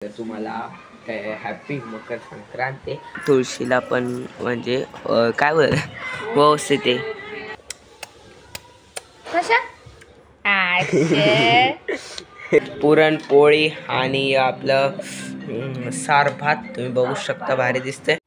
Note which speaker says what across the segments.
Speaker 1: तर तुम्हाला काय हॅपी मकर संक्रांती. तुळशीला पण म्हणजे काय बर व्यवस्थित आहे. पुरणपोळी आणि आपलं सार भात तुम्ही बघू शकता, भारी दिसते.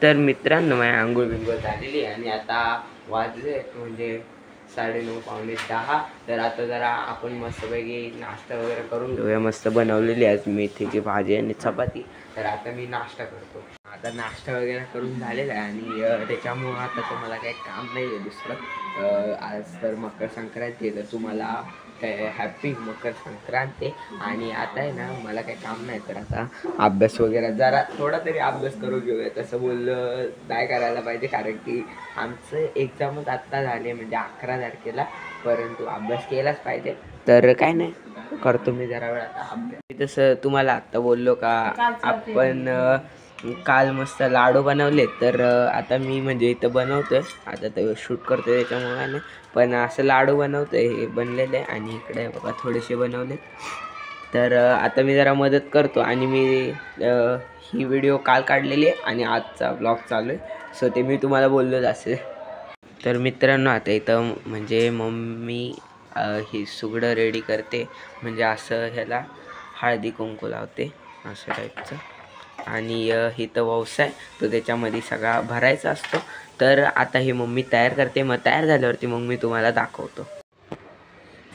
Speaker 1: तर मित्रांनो, माझी आंघोळ बिंघोळ झालेली आणि आता वाजले म्हणजे 9:30 पावणे 10. तर आता जरा आपण मस्तपैकी नाश्ता वगैरे करून घेऊया. मस्त बनवलेली आज मेथीची भाजी आणि चपाती. तर आता मी नाश्ता करतो. आता नाश्ता वगैरे करून झालेला आहे आणि त्याच्यामुळं आता तुम्हाला काही काम नाही आहे दुसरं. आज तर मकर संक्रांती आहे, तर तुम्हाला काय हॅपी मकर संक्रांती. आणि आता आहे ना, मला काही काम नाही, तर आता अभ्यास वगैरे जरा थोडा तरी अभ्यास करून घेऊया. तसं बोललं काय करायला पाहिजे, कारण की आमचं एक्झामच आत्ता झाले म्हणजे 11 तारखेला, परंतु अभ्यास केलाच पाहिजे. तर काय नाही, करतो मी जरा वेळ आता अभ्यास. तसं तुम्हाला आत्ता बोललो का आपण काल मस्त लाडू बनवले. तर आता मी म्हणजे इथं बनवतोय, आता तर शूट करतोय त्याच्यामुळे नाही, पण असं लाडू बनवतोय. हे बनलेलं आहे आणि इकडे बघा थोडेसे बनवले. तर आता मी जरा मदत करतो आणि मी ही व्हिडिओ काल काढलेली आहे आणि आजचा ब्लॉग चालू आहे, सो ते मी तुम्हाला बोललोच असेल. तर मित्रांनो, आता इथं म्हणजे मम्मी ही सुगडं रेडी करते, म्हणजे असं ह्याला हळदी कुंकू लावते असं टाईपचं. आणि इथं व्यवसाय तो त्याच्यामध्ये सगळा भरायचा असतो. तर आता ही मम्मी तयार करते, मग तयार झाल्यावरती मग मी तुम्हाला दाखवतो.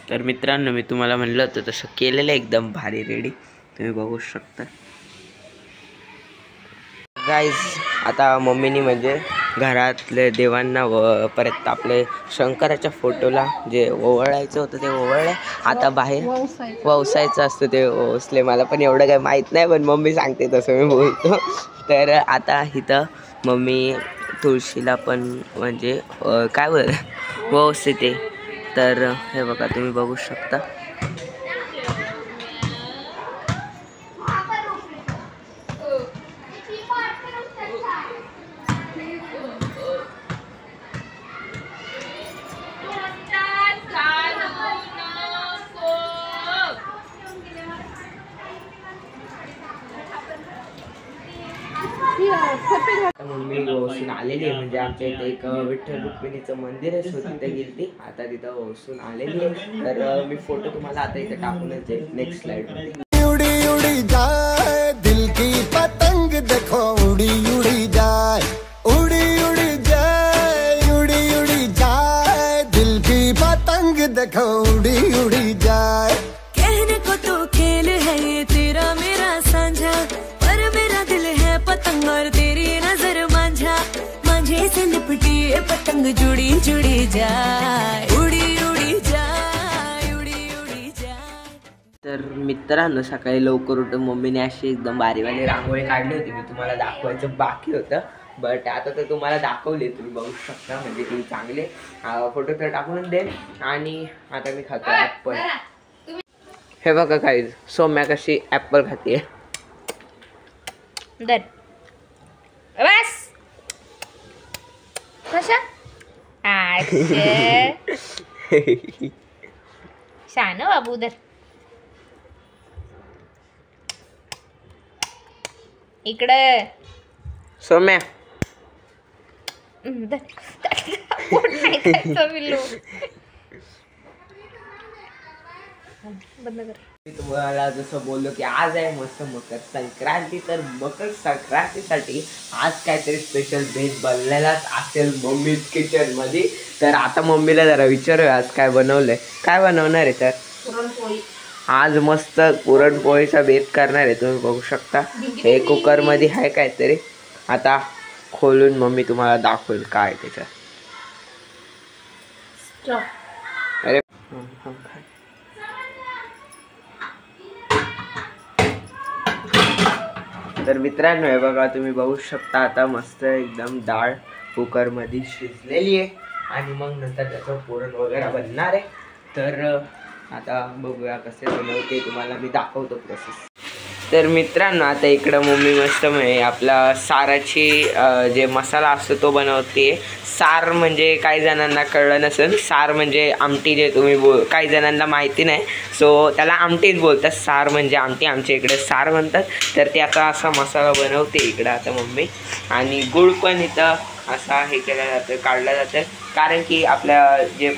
Speaker 1: तर मित्रांनो, मी तुम्हाला म्हणलं होतं तसं केलेलं एकदम भारी रेडी, तुम्ही बघू शकता. गाईज, आता मम्मीनी म्हणजे घरातले देवांना व परत आपले शंकराच्या फोटोला जे ओवाळायचं होतं ते ओवाळलं. आता बाहेर वसायचं असतं ते ओसले. मला पण एवढं काही माहीत नाही, पण मम्मी सांगते तसं मी बोलतो. तर आता इथं मम्मी तुळशीला पण म्हणजे काय बर व्यवस्थित आहे. तर हे बघा, तुम्ही बघू शकता. मम्मी वसून आलेली आहे, म्हणजे आमच्या इथे एक विठ्ठल रुक्मिणीचं मंदिर आहे, सो तिथे गेली. आता तिथं वसून आलेली आहे. तर मी फोटो तुम्हाला आता इथे टाकूनच आहे नेक्स्ट स्लाइड मध्ये.
Speaker 2: उड़ी उड़ी जाए दिल की पतंग, देखो उड़ी उड़ी जाए, उड़ी उड़ी जाए, उड़ी उड़ी जाए दिल की पतंग, देखो उड़ी उड़ी जाए.
Speaker 3: कहने को तो खेल है ये तेरा मेरा साझा, पर मेरा दिल है पतंग और तेरी नजर मांझा. मांझे से लिपटी ये पतंग जुड़ी जुड़ी जाए, उड़ी उड़ी जाए, उड़ी उड़ी जाए.
Speaker 1: तर मित्रांनो, सकाळी लवकर उठून मम्मीने अशी एकदम बारीवाली रांगोळी काढली होती. मी तुम्हाला दाखवायचं बाकी होतं, बट आता तर तुम्हाला दाखवले, तुम्ही बघू शकता. म्हणजे ती चांगले फोटो तर टाकून दे. आणि आता मी खातो ॲपल. हे बघा काही सौम्या कशी ॲपल खाते.
Speaker 4: बस कशा शान बाबू दर इकडे
Speaker 1: सौम्या.
Speaker 4: बंद कर.
Speaker 1: मी तुम्हाला जसं बोललो की आज आहे मस्त मकर संक्रांती. तर मकर संक्रांतीसाठी आज काहीतरी स्पेशल भेट बनलेलाच असेल मम्मी किचन मध्ये. तर आता मम्मीला जरा विचारूया आज काय बनवलंय, काय बनवणार आहे. तर
Speaker 4: पुरणपोळी
Speaker 1: आज मस्त पुरणपोळीचा बेत करणार आहे, तुम्ही बघू शकता. हे कुकरमध्ये आहे काहीतरी, आता खोलून मम्मी तुम्हाला दाखवेल काय त्याच्यात. अरे तर मित्रांनो हे बघा, तुम्ही बघू शकता आता मस्त एकदम डाळ कुकरमध्ये शिजलेली आहे आणि मग नंतर त्याचं पुरण वगैरे बनणार आहे. तर आता बघूया कसे बनवते, तुम्हाला मी दाखवतो प्रोसेस. तर मित्रांनो आता इकडं मम्मी मस्त म्हणजे आपला साराची जे मसाला असतो तो बनवते. सार म्हणजे काही जणांना कळलं नसेल, सार म्हणजे आमटी, जे तुम्ही काही जणांना माहिती नाही, सो त्याला आमटीच बोलतात. सार म्हणजे आमटी, आमच्या इकडे सार म्हणतात. तर त्याचा असा मसाला बनवते इकडं आता मम्मी. आणि गुळ पण इथं असा हे केलं जातं, काढलं जातं, कारण की आपल्या जे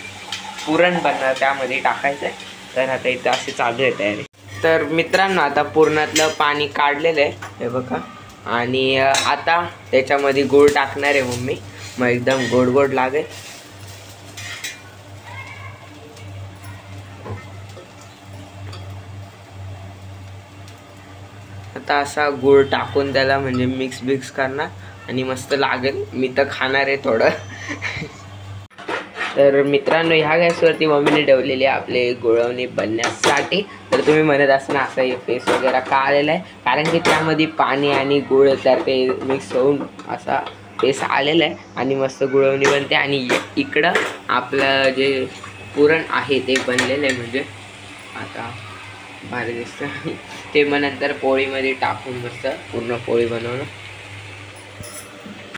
Speaker 1: पुरण बनणार त्यामध्ये टाकायचं आहे. तर आता इथं असे चालू आहे तयारी. तर मित्रांनो आता पुरणातलं पाणी काढलेलं आहे हे बघा, आणि आता त्याच्यामध्ये गूळ टाकणार आहे मम्मी, मग एकदम गोड गोड लागेल. आता असा गूळ टाकून त्याला म्हणजे मिक्स करणार आणि मस्त लागेल. मी तर खाणार आहे थोडं. तर मित्रांनो ह्या गॅसवरती मम्मीने ठेवलेली आहे आपले गुळवणी बनण्यासाठी. तर तुम्ही म्हणत असणार असं हे फेस वगैरे का आलेला आहे, कारण की त्यामध्ये पाणी आणि गुळ तर ते मिक्स होऊन असा फेस आलेला आहे आणि मस्त गुळवणी बनते. आणि इकडं आपलं जे पुरण आहे ते बनलेलं आहे, म्हणजे आता भारी दिसतं ते. मग नंतर पोळीमध्ये टाकून मस्त पूर्ण पोळी बनवणं.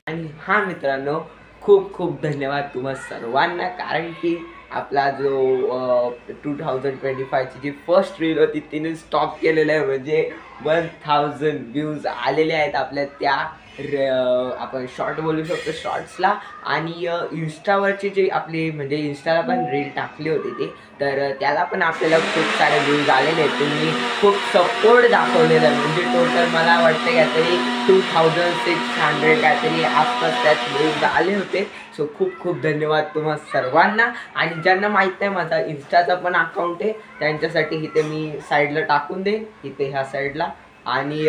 Speaker 1: आणि हा मित्रांनो खूप खूप धन्यवाद तुम्हा सर्वांना, कारण की आपला जो 2025ची जी फर्स्ट रील होती तिने स्टॉप केलेलं आहे. म्हणजे 1000 व्ह्यूज आलेले आहेत आपल्या त्या आपण शॉर्ट बोलू शकतो शॉर्ट्सला. आणि इन्स्टावरची जी आपली म्हणजे इन्स्टाला पण रील टाकली होती ती, तर त्याला पण आपल्याला खूप सारे व्ह्यूज आलेले आहेत. तुम्ही खूप सपोर्ट दाखवलेला आहे. म्हणजे टोटल मला वाटतं काहीतरी 2600 काहीतरी आसपास त्यात व्ह्यूज आले होते. सो खूप खूप धन्यवाद तुम्हा सर्वांना. आणि ज्यांना माहीत नाही माझा इन्स्टाचा पण अकाउंट आहे, त्यांच्यासाठी इथे मी साईडला टाकून देईन, इथे ह्या साईडला. आणि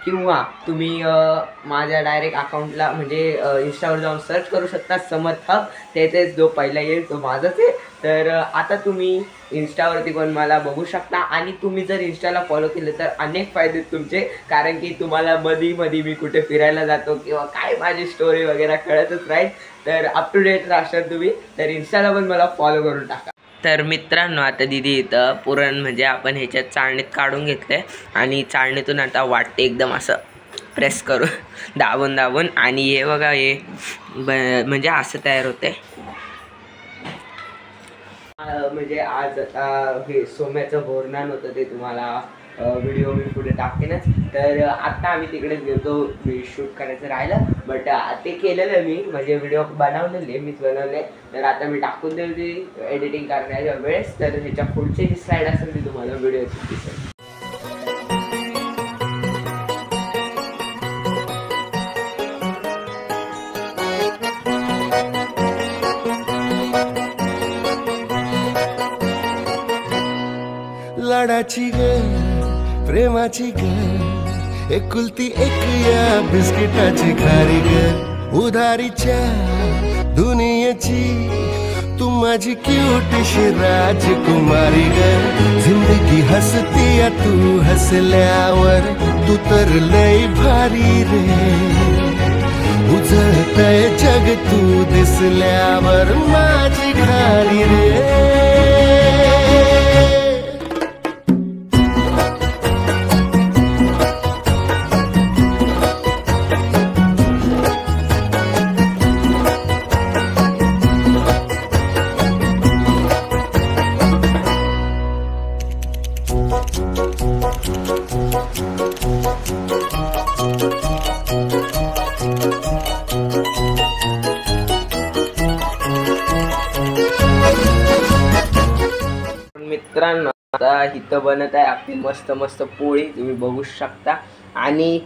Speaker 1: किंवा तुम्ही माझ्या डायरेक्ट अकाउंटला म्हणजे इंस्टावर जाऊन सर्च करू शकता समर्थ हब, तेथेच जो पहिला येईल तो माझाच आहे. तर आता तुम्ही इंस्टावरती पण मला बघू शकता. आणि तुम्ही जर इंस्टाला फॉलो केलं तर अनेक फायदे तुमचे, कारण की तुम्हाला मध्ये मी कुठे फिरायला जातो किंवा काय माझी स्टोरी वगैरे कळतच राहील. तर अप टू डेट राहशाल तुम्ही, तर इंस्टाला पण मला फॉलो करून टाका. तर मित्रांनो आता दीदी इथं पुरण म्हणजे आपण ह्याच्यात चाळणीत काढून घेतलं आहे आणि चाळणीतून आता वाटते एकदम असं प्रेस करून दाबून. आणि हे बघा हे म्हणजे असं तयार होते. म्हणजे आज आता हे सोम्याचं बोरनान होतं, ते तुम्हाला व्हिडिओ मी पुढे टाकेनच. तर आत्ता आम्ही तिकडेच गेलो, मी शूट करायचं राहिलं, बट ते केलेलं मी म्हणजे व्हिडिओ बनवलेले मीच बनवले. तर आता मी टाकून देऊ एडिटिंग करण्याच्या वेळेस. तर ह्याच्या पुढची जी स्लाईड असेल ती तुम्हाला व्हिडिओची दिसेल.
Speaker 2: लाडाची ग प्रेमाची ग एकुलती एक या बिस्किटाची खारी ग उधारीच्या दुनियेची तू माझी क्यूटशी राजकुमारी ग जिंदगी हसती या तू हसल्यावर तू तर लय भारी रे उजळतय जग तू दिसल्यावर माझी खारी रे.
Speaker 1: मित्रांनो आता इथं बनत आहे आपली मस्त मस्त पोळी, तुम्ही बघू शकता. आणि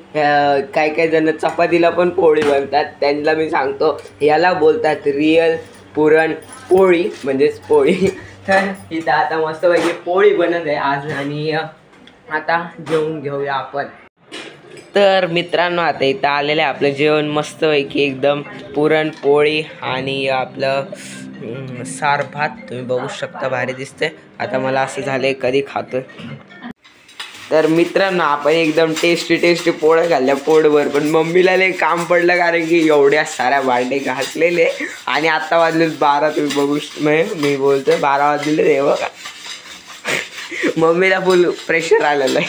Speaker 1: काही जण चपातीला पण पोळी बनतात, त्यांना मी सांगतो याला बोलतात रिअल पुरण पोळी म्हणजेच पोळी. तर इथं आता मस्तपैकी पोळी बनत आहे आज, आणि आता जेवून घेऊया आपण. तर मित्रांनो आता इथं आलेलं आहे आपलं जेवण मस्तपैकी एकदम पुरणपोळी आणि आपलं सार भात, तुम्ही बघू शकता भारी दिसते. आता मला असं झालंय कधी खातोय. तर मित्रांनो आपण एकदम टेस्टी पोळं खाल्ल्या पोटभर, पण मम्मीला लय काम पडलं कारण की एवढ्या साऱ्या भांडे घासलेले आणि आता वाजले 12. तुम्ही बघू मी बोलतोय 12 वाजलेले रे बघा. मम्मीला फुल प्रेशर आलेलं आहे.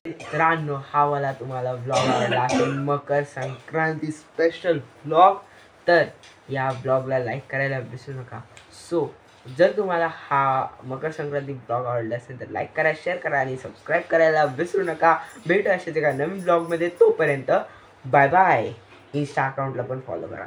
Speaker 1: मित्रांनो हा मला तुम्हाला ब्लॉग आवडला असेल, मकर संक्रांती स्पेशल ब्लॉग, तर या ब्लॉगला लाईक करायला विसरू नका. सो जर तुम्हाला हा मकर संक्रांती ब्लॉग आवडला असेल तर लाईक करा, शेअर करा आणि सबस्क्राईब करायला विसरू नका. भेटू अशाच एका नवीन ब्लॉगमध्ये. तोपर्यंत बाय बाय. इंस्टा अकाउंटला पण फॉलो करा.